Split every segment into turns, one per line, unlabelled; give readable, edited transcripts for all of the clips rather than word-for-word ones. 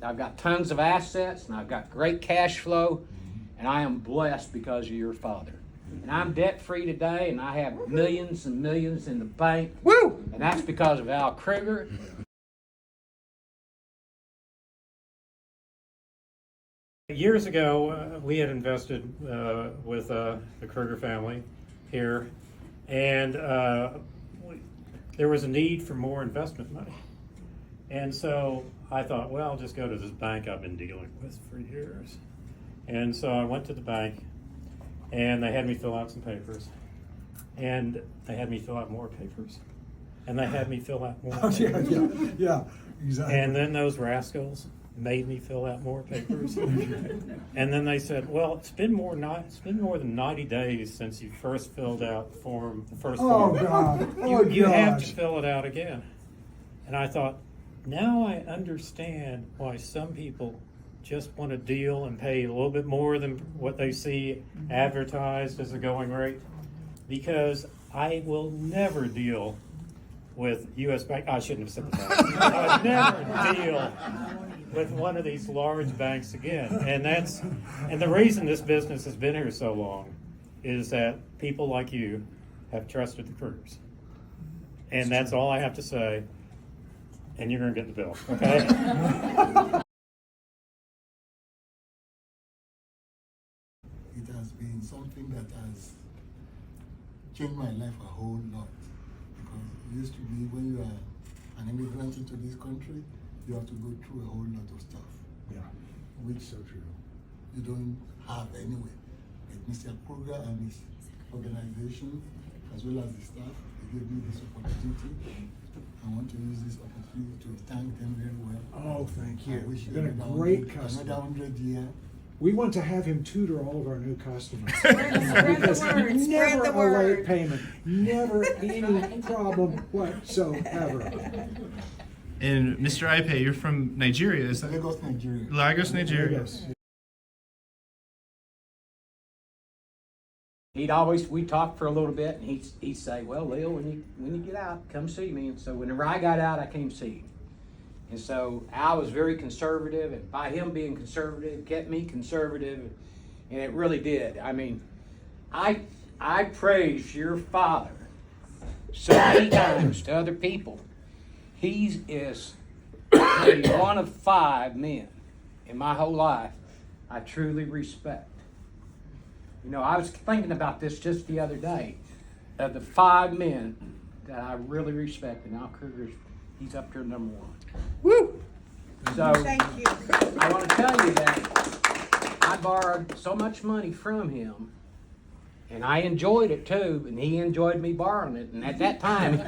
I've got tons of assets, and I've got great cash flow, and I am blessed because of your father. And I'm debt-free today, and I have millions and millions in the bank.
Woo!
And that's because of Al Kruger.
Years ago, we had invested with the Kruger family here, and there was a need for more investment money. And so I thought, well, I'll just go to this bank I've been dealing with for years. And so I went to the bank, and they had me fill out some papers, and they had me fill out more papers, and they had me fill out more papers.
Yeah, exactly.
And then those rascals made me fill out more papers. And then they said, well, it's been more than 90 days since you first filled out the form, the first form.
God.
You have to fill it out again. And I thought, now I understand why some people just want to deal and pay a little bit more than what they see advertised as a going rate. Because I will never deal with U.S. Bank. I shouldn't have said that. I would never deal with one of these large banks again. And the reason this business has been here so long is that people like you have trusted the Krugers. And that's all I have to say. And you're going to get the bill, okay?
It has been something that has changed my life a whole lot. Because it used to be when you are an immigrant into this country, you have to go through a whole lot of stuff.
Yeah,
Which
so true.
you don't have anyway. But Mr. Kruger and his organization, as well as the staff, they gave me this opportunity. I want to use this opportunity to thank them very well.
Oh, thank you.
I wish
You've been a
another
great
100
customer.
Another 100 years.
We want to have him tutor all of our new customers.
Spread the word. Spread
Never
the
a late
word.
payment. Never any problem whatsoever.
And Mr. Ipaye, you're from Nigeria, is that?
Lagos, Nigeria.
Lagos, Nigeria.
Yes.
We talked for a little bit, and he'd say, well, Leo, when you get out, come see me. And so whenever I got out, I came see him. And so Al was very conservative, and by him being conservative, kept me conservative, and it really did. I mean, I praise your father so many times to other people. He is maybe one of 5 men in my whole life I truly respect. You know, I was thinking about this just the other day. Of the 5 men that I really respect, and Al Kruger's, he's up there number 1.
Woo!
So
Thank you.
I want to tell you that I borrowed so much money from him, and I enjoyed it too, and he enjoyed me borrowing it. And at that time,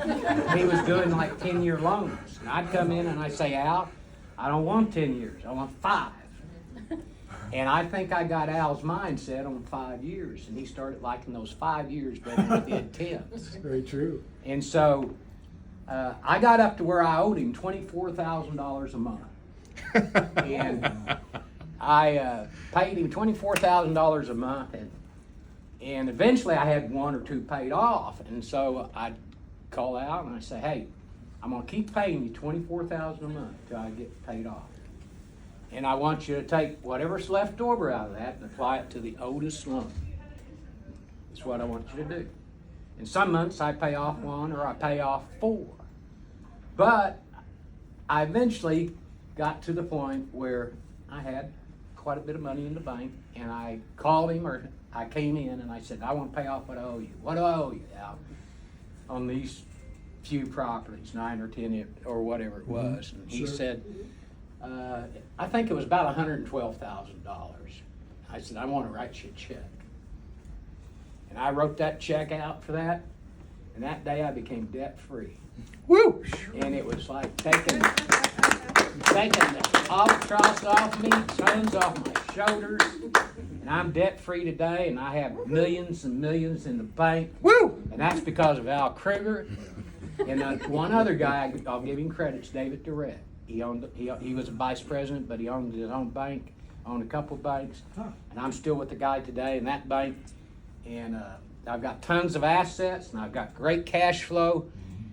he was doing like 10-year loans. And I'd come in and I'd say, Al, I don't want 10 years, I want 5. And I think I got Al's mindset on 5 years, and he started liking those 5 years better than he did 10.
Very true.
And so I got up to where I owed him $24,000 a month. And I paid him $24,000 a month, and eventually I had 1 or 2 paid off. And so I'd call out and I'd say, hey, I'm going to keep paying you $24,000 a month till I get paid off. And I want you to take whatever's left over out of that and apply it to the oldest loan. That's what I want you to do. In some months I pay off 1 or I pay off 4. But I eventually got to the point where I had quite a bit of money in the bank, and I called him, or I came in and I said, I want to pay off what I owe you. What do I owe you, Al? On these few properties, 9 or 10 or whatever it was. And he said, I think it was about $112,000. I said, I want to write you a check. And I wrote that check out for that, and that day I became debt-free.
Woo!
And it was like taking the albatross off me, tons off my shoulders, and I'm debt-free today, and I have millions and millions in the bank.
Woo!
And that's because of Al Kruger. And one other guy, I'll give him credit, David Durrett. He was a vice president, but he owned his own bank, owned a couple of banks. And I'm still with the guy today in that bank. And I've got tons of assets, and I've got great cash flow,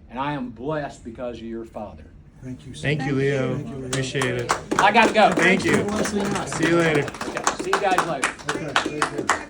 and I am blessed because of your father.
Thank you. so
Thank you,
much.
Leo.
Thank you, Leo.
Appreciate it.
I gotta go.
Thank you.
Blessing us.
See you later.
See you guys later.
Okay, very good.